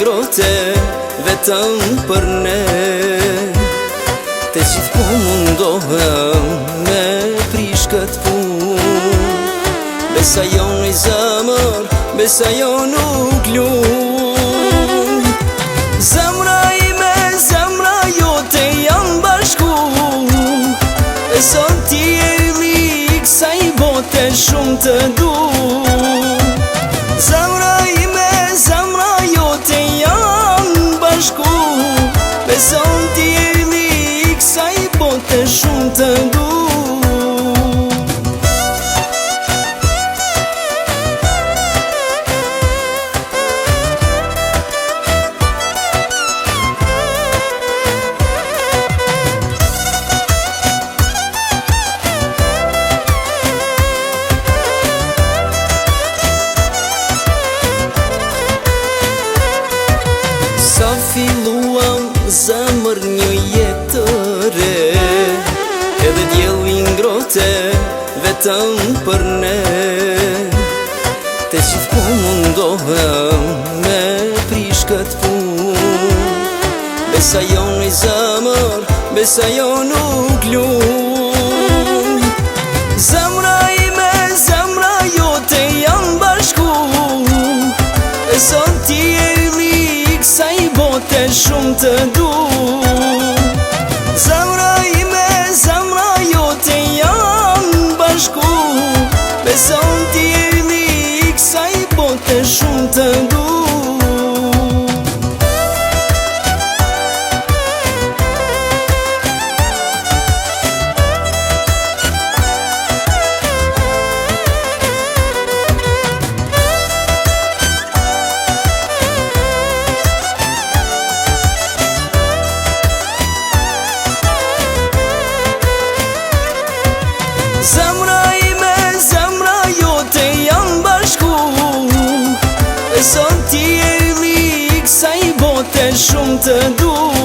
ngrohte vetëm për ne. Te gjithmonë mundohem me prish këtë punë. Besa jo në zemër, besa jo nuk lunë. Zemra ime, zemra jote janë bashku. E sot ti e lik, sa i bote shumë të du. Zemra ime, zemra jote janë bashku. E sot ti e lik, sa i bote shumë të du. Sa filluam zemër një jetë të re, edhe djeli ngrohte vetëm për ne. Te gjithmonë mundohem me prish këtë punë. Besa jo në zemër, besa jo nuk lunë. Zemra ime, zemra jote janë bashku. E sot ti e sa i bote shumë të du. Zemra ime, zemra jote janë bashku. Beson ti e lik, sa i bote shumë të du. Zemra ime, zemra jote janë bashku. E sot ti e lik, sa i bote shumë të du.